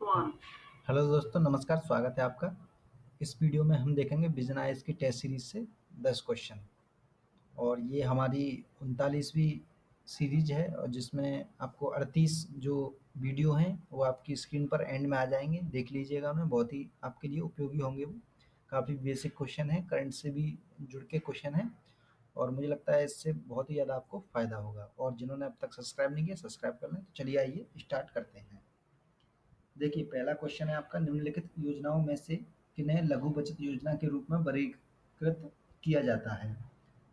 Hello दोस्तों, नमस्कार। स्वागत है आपका। इस वीडियो में हम देखेंगे विजन आईएएस की टेस्ट सीरीज से 10 क्वेश्चन। और ये हमारी 39वीं सीरीज है, और जिसमें आपको 38 जो वीडियो हैं वो आपकी स्क्रीन पर एंड में आ जाएंगे। देख लीजिएगा उन्हें, बहुत ही आपके लिए उपयोगी होंगे वो। काफ़ी बेसिक क्वेश्चन है, करंट से भी जुड़ के क्वेश्चन है, और मुझे लगता है इससे बहुत ही ज़्यादा आपको फ़ायदा होगा। और जिन्होंने अब तक सब्सक्राइब नहीं किया, सब्सक्राइब कर लें। तो चलिए आइए स्टार्ट करते हैं। देखिए, पहला क्वेश्चन है आपका, निम्नलिखित योजनाओं में से किन्हें लघु बचत योजना के रूप में वर्गीकृत किया जाता है?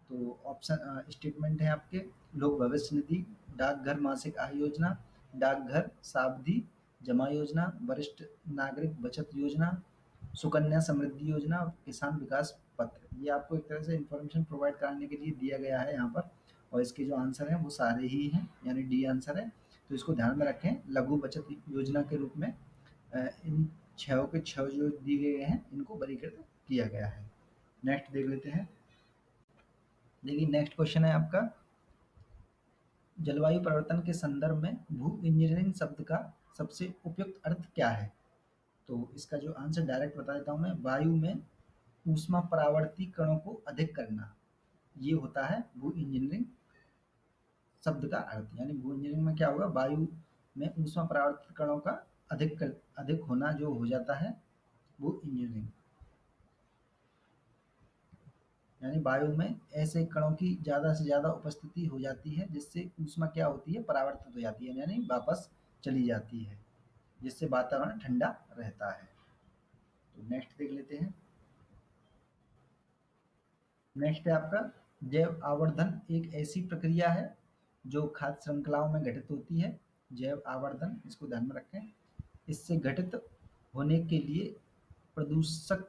तो ऑप्शन स्टेटमेंट है आपके, लोक भविष्य निधि, डाकघर मासिक आय योजना, डाकघर सावधि जमा योजना, वरिष्ठ नागरिक बचत योजना, सुकन्या समृद्धि योजना, किसान विकास पत्र। ये आपको एक तरह से इंफॉर्मेशन प्रोवाइड कराने के लिए दिया गया है यहाँ पर, और इसके जो आंसर हैं वो सारे ही हैं, यानी डी आंसर है। तो इसको ध्यान में रखें, लघु बचत योजना के रूप में इन छह के छह जो दिए गए हैं इनको वर्गीकृत किया गया है। नेक्स्ट देख लेते हैं। देखिए, नेक्स्ट क्वेश्चन है आपका, जलवायु परिवर्तन के संदर्भ में भू इंजीनियरिंग शब्द का सबसे उपयुक्त अर्थ क्या है? तो इसका जो आंसर डायरेक्ट बता देता हूँ मैं, वायु में ऊष्मा परावर्ती कणों को अधिक करना, ये होता है भू इंजीनियरिंग शब्द का अर्थ। यानी भू इंजीनियरिंग में क्या होगा, वायु में ऊष्मा परावर्तित कणों का अधिक होना जो हो जाता है भू इंजीनियरिंग। यानी वायु में ऐसे कणों की ज़्यादा से ज़्यादा उपस्थिति हो जाती है, जिससे ऊष्मा क्या होती है, परावर्तित हो जाती है, यानी वापस चली जाती है, जिससे वातावरण ठंडा रहता है। तो नेक्स्ट देख लेते हैं। नेक्स्ट है आपका, जैव आवर्धन एक ऐसी प्रक्रिया है जो खाद्य श्रृंखलाओं में घटित होती है। जैव आवर्धन, इसको ध्यान में रखें। इससे घटित होने के लिए प्रदूषक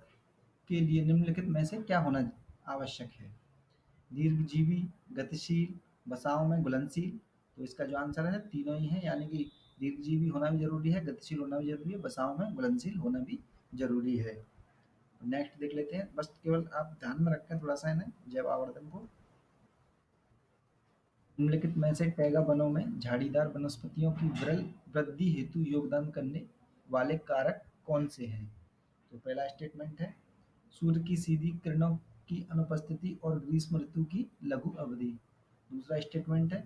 के लिए निम्नलिखित में से क्या होना आवश्यक है? दीर्घजीवी, गतिशील, वसाओं में घुलनशील। तो इसका जो आंसर है तीनों ही है, यानी कि दीर्घजीवी होना भी जरूरी है, गतिशील होना भी जरूरी है, वसाओं में घुलनशील होना भी जरूरी है। नेक्स्ट देख लेते हैं। बस केवल आप ध्यान में रखें थोड़ा सा इन्हें, जैव आवर्धन को। निम्नलिखित में से टैगा वनों में झाड़ीदार वनस्पतियों की विरल वृद्धि हेतु योगदान करने वाले कारक कौन से हैं? तो पहला स्टेटमेंट है, सूर्य की सीधी किरणों की अनुपस्थिति और ग्रीष्म ऋतु की लघु अवधि। दूसरा स्टेटमेंट है,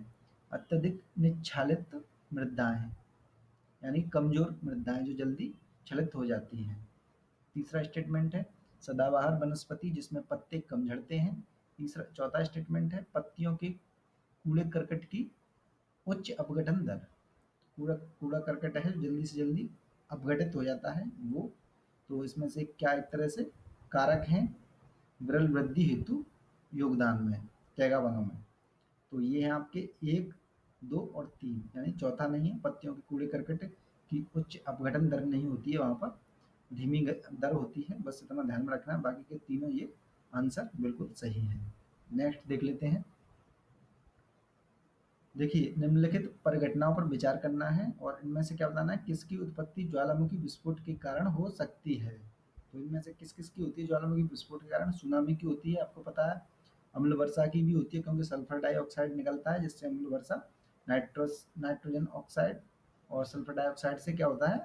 अत्यधिक निच्छालित मृदाएं, यानी कमजोर मृदाएं जो जल्दी क्षलित हो जाती हैं। तीसरा स्टेटमेंट है, सदाबहार वनस्पति जिसमें पत्ते कम झड़ते हैं। चौथा स्टेटमेंट है, पत्तियों के कूड़े करकट की उच्च अपघटन दर। कूड़ा कूड़ा करकट है जो जल्दी से जल्दी अपघटित हो जाता है वो। तो इसमें से क्या एक तरह से कारक हैं विरल वृद्धि हेतु योगदान में टैगा वनों में? तो ये हैं आपके 1, 2 और 3, यानी चौथा नहीं है। पत्तियों के कूड़े करकट की उच्च अपघटन दर नहीं होती है, वहाँ पर धीमी दर होती है, बस इतना ध्यान में रखना है। बाकी के तीनों ये आंसर बिल्कुल सही है। नेक्स्ट देख लेते हैं। देखिए, निम्नलिखित परिघटनाओं पर विचार करना है और इनमें से क्या बताना है, किसकी उत्पत्ति ज्वालामुखी विस्फोट के कारण हो सकती है। तो इनमें से किस किस की होती है ज्वालामुखी विस्फोट के कारण? सुनामी की होती है, आपको पता है। अम्ल वर्षा की भी होती है, क्योंकि सल्फर डाइऑक्साइड निकलता है जिससे अम्ल वर्षा। नाइट्रोजन ऑक्साइड और सल्फर डाइऑक्साइड से क्या होता है,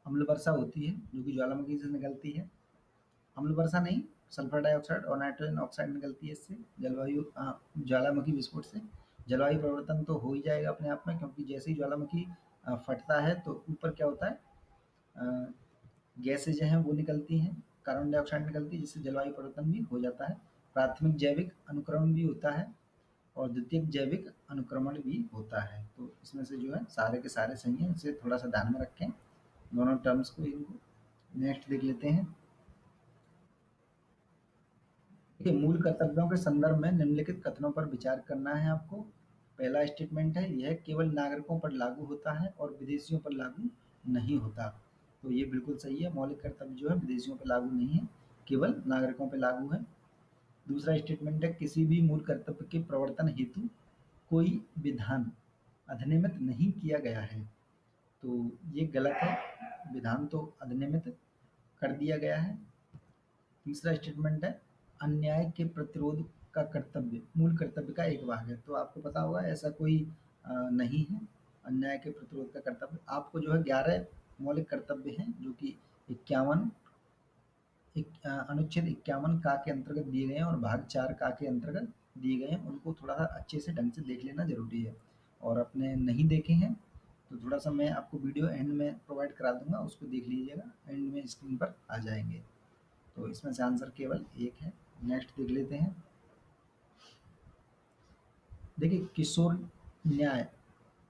अम्ल वर्षा होती है, जो कि ज्वालामुखी से निकलती है। अम्ल वर्षा नहीं, सल्फर डाइऑक्साइड और नाइट्रोजन ऑक्साइड निकलती है इससे, ज्वालामुखी विस्फोट से। जलवायु परिवर्तन तो हो ही जाएगा अपने आप में, क्योंकि जैसे ही ज्वालामुखी फटता है तो ऊपर क्या होता है, अ, गैसें जो हैं वो निकलती हैं, कार्बन डाइऑक्साइड निकलती है, जिससे जलवायु परिवर्तन भी हो जाता है। प्राथमिक जैविक अनुक्रमण भी होता है और द्वितीयक जैविक अनुक्रमण भी होता है। तो इसमें से जो है सारे के सारे सही हैं, इसे थोड़ा सा ध्यान में रखें दोनों टर्म्स को, इनको। नेक्स्ट देख लेते हैं। देखिए, मूल कर्तव्यों के संदर्भ में निम्नलिखित कथनों पर विचार करना है आपको। पहला स्टेटमेंट है, यह केवल नागरिकों पर लागू होता है और विदेशियों पर लागू नहीं होता। तो ये बिल्कुल सही है, मौलिक कर्तव्य जो है विदेशियों पर लागू नहीं है, केवल नागरिकों पर लागू है। दूसरा स्टेटमेंट है, किसी भी मूल कर्तव्य के प्रवर्तन हेतु कोई विधान अधिनियमित नहीं किया गया है। तो ये गलत है, विधान तो अधिनियमित कर दिया गया है। तीसरा स्टेटमेंट है, अन्याय के प्रतिरोध का कर्तव्य मूल कर्तव्य का एक भाग है। तो आपको पता होगा ऐसा कोई नहीं है। अन्याय के प्रतिरोध का कर्तव्य। आपको जो है 11 मौलिक कर्तव्य हैं जो कि 51 अनुच्छेद 51 का के अंतर्गत दिए गए हैं और भाग 4 का के अंतर्गत दिए गए हैं। उनको थोड़ा सा अच्छे से ढंग से देख लेना जरूरी है, और अपने नहीं देखे हैं तो थोड़ा सा मैं आपको वीडियो एंड में प्रोवाइड करा दूंगा, उसको देख लीजिएगा, एंड में स्क्रीन पर आ जाएंगे। तो इसमें से आंसर केवल एक है। नेक्स्ट देख लेते हैं। देखिए, किशोर न्याय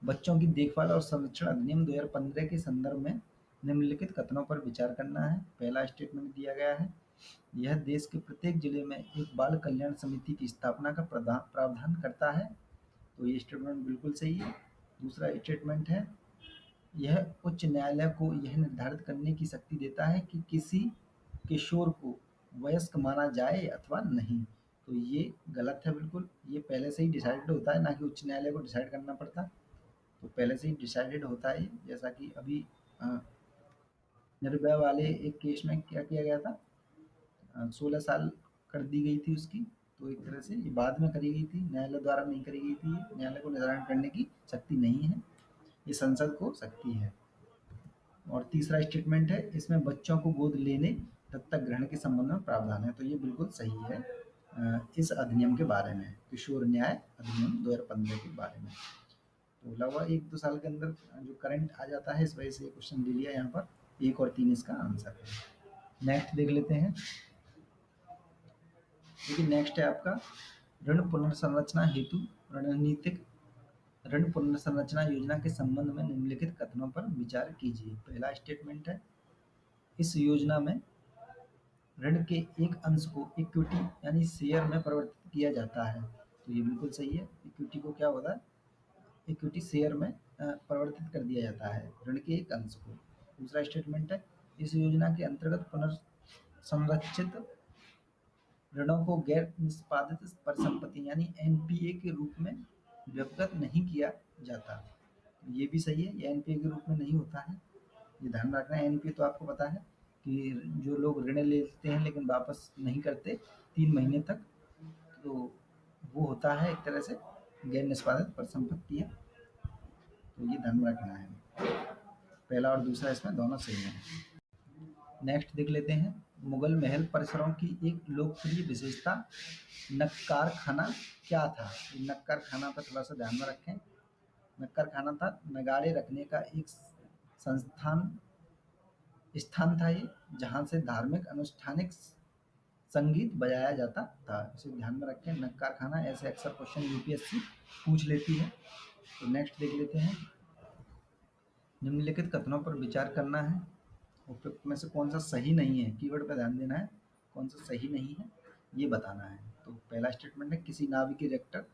बच्चों की देखभाल और संरक्षण अधिनियम 2015 के संदर्भ में निम्नलिखित कथनों पर विचार करना है। पहला स्टेटमेंट दिया गया है, यह देश के प्रत्येक जिले में एक बाल कल्याण समिति की स्थापना का प्रावधान करता है। तो ये स्टेटमेंट बिल्कुल सही है। दूसरा स्टेटमेंट है, यह उच्च न्यायालय को यह निर्धारित करने की शक्ति देता है कि किसी किशोर को वयस्क माना जाए अथवा नहीं। तो ये गलत है बिल्कुल, ये पहले से ही डिसाइडेड होता है, ना कि उच्च न्यायालय को डिसाइड करना पड़ता। तो पहले से ही डिसाइडेड होता है, जैसा कि अभी निर्भया वाले एक केस में क्या किया गया था, 16 साल कर दी गई थी उसकी। तो एक तरह से ये बाद में करी गई थी, न्यायालय द्वारा नहीं करी गई थी। न्यायालय को निर्धारण करने की शक्ति नहीं है, ये संसद को शक्ति है। और तीसरा स्टेटमेंट है, इसमें बच्चों को गोद लेने दत्तक ग्रहण के संबंध में प्रावधान है। तो ये बिल्कुल सही है इस अधिनियम के बारे में, किशोर न्याय अधिनियम 2015 के बारे में। तो लगभग 1-2 साल के अंदर जो करंट आ जाता है, इस वजह से ये क्वेश्चन दे लिया यहाँ पर। 1 और 3 इसका आंसर है। नेक्स्ट देख लेते हैं। देखिए, नेक्स्ट है आपका ऋण पुनर्संरचना हेतु रणनीतिक ऋण पुनर्संरचना योजना के संबंध में निम्नलिखित कथनों पर विचार कीजिए। पहला स्टेटमेंट है, इस योजना में ऋण के एक अंश को इक्विटी यानी शेयर में परिवर्तित किया जाता है। तो ये बिल्कुल सही है। इक्विटी को क्या होता है, इक्विटी शेयर में परिवर्तित कर दिया जाता है ऋण के एक अंश को। दूसरा स्टेटमेंट है, इस योजना के अंतर्गत पुनर्संरचित ऋणों को गैर निष्पादित परिसंपत्ति यानी एनपीए के रूप में व्यवगत नहीं किया जाता। ये भी सही है, ये एनपीए के रूप में नहीं होता है, ये ध्यान रखना है। एनपीए तो आपको पता है कि जो लोग ऋण लेते हैं लेकिन वापस नहीं करते 3 महीने तक, तो वो होता है एक तरह से गैर निष्पादित परिसंपत्ति है। तो ये ध्यान रखना है। पहला और दूसरा इसमें दोनों सही है। नेक्स्ट देख लेते हैं, मुगल महल परिसरों की एक लोकप्रिय विशेषता नक्कार खाना क्या था। नक्कार खाना पर थोड़ा सा ध्यान में रखें। नक्कार खाना था नगाड़े रखने का एक स्थान था ये, जहाँ से धार्मिक अनुष्ठानिक संगीत बजाया जाता था। इसे ध्यान में रखें, नक्कार खाना। ऐसे अक्सर क्वेश्चन यूपीएससी पूछ लेती है। तो नेक्स्ट देख लेते हैं, निम्नलिखित कथनों पर विचार करना है, उपयुक्त में से कौन सा सही नहीं है, कीवर्ड पर ध्यान देना है, कौन सा सही नहीं है ये बताना है। तो पहला स्टेटमेंट है, किसी नाभिकीय रिएक्टर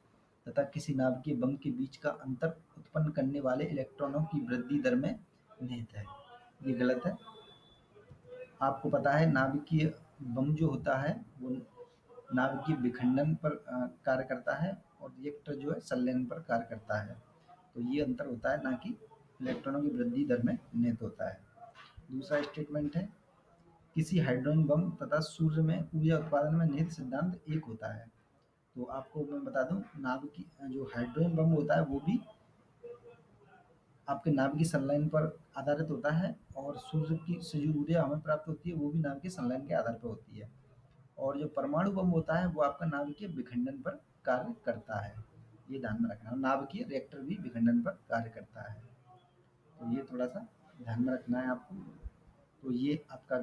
तथा किसी नाभिकीय बम के बीच का अंतर उत्पन्न करने वाले इलेक्ट्रॉनों की वृद्धि दर में निहित है। ये गलत है। आपको पता है नाभिकीय बम जो होता है वो नाभिकीय विखंडन पर कार्य करता है, और रिएक्टर जो है संलयन पर कार्य करता है। तो ये अंतर होता है, ना कि इलेक्ट्रॉनों की वृद्धि दर में निहित होता है। दूसरा स्टेटमेंट है, किसी हाइड्रोजन बम तथा सूर्य में ऊर्जा उत्पादन में निहित सिद्धांत एक होता है। तो आपको मैं बता दूं, नाभिकीय जो हाइड्रोजन बम होता है वो भी आपके नाभिकीय संलयन पर आधारित होता है, और सूर्य की से जो ऊर्जा हमें प्राप्त होती है वो भी नाभिकीय संलयन के आधार पर होती है। और जो परमाणु बम होता है वो आपका नाभिकीय विखंडन पर कार्य करता है। ये ध्यान में रखना। नाभिकीय रिएक्टर भी विखंडन पर कार्य करता है। तो ये थोड़ा सा ध्यान में रखना है आपको। तो ये आपका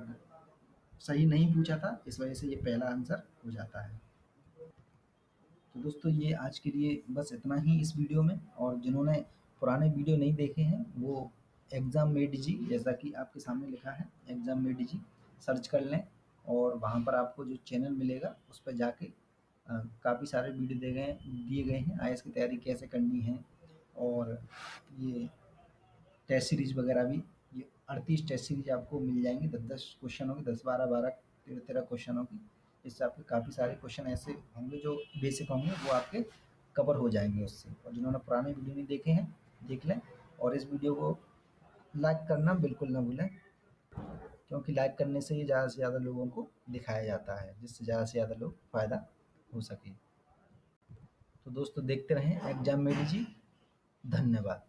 सही नहीं पूछा था, इस वजह से ये पहला आंसर हो जाता है। तो दोस्तों, ये आज के लिए बस इतना ही इस वीडियो में। और जिन्होंने पुराने वीडियो नहीं देखे हैं वो एग्ज़ाम मेड जी, जैसा कि आपके सामने लिखा है एग्ज़ाम मेड जी, सर्च कर लें, और वहाँ पर आपको जो चैनल मिलेगा उस पर जाके काफ़ी सारे वीडियो दिए गए हैं, आईएएस की तैयारी कैसे करनी है। और ये टेस्ट सीरीज वगैरह भी, ये 38 टेस्ट सीरीज आपको मिल जाएंगी, 10-10 क्वेश्चनों की, 10-12, 13-13 क्वेश्चनों की। इससे आपके काफ़ी सारे क्वेश्चन ऐसे होंगे जो बेसिक होंगे, वो आपके कवर हो जाएंगे उससे। और जिन्होंने पुराने वीडियो नहीं देखे हैं देख लें, और इस वीडियो को लाइक करना बिल्कुल ना भूलें, क्योंकि लाइक करने से ही ज़्यादा से ज़्यादा लोगों को दिखाया जाता है, जिससे ज़्यादा से ज़्यादा लोग फ़ायदा हो सके। तो दोस्तों, देखते रहें एग्जाम मेडी जी। धन्यवाद।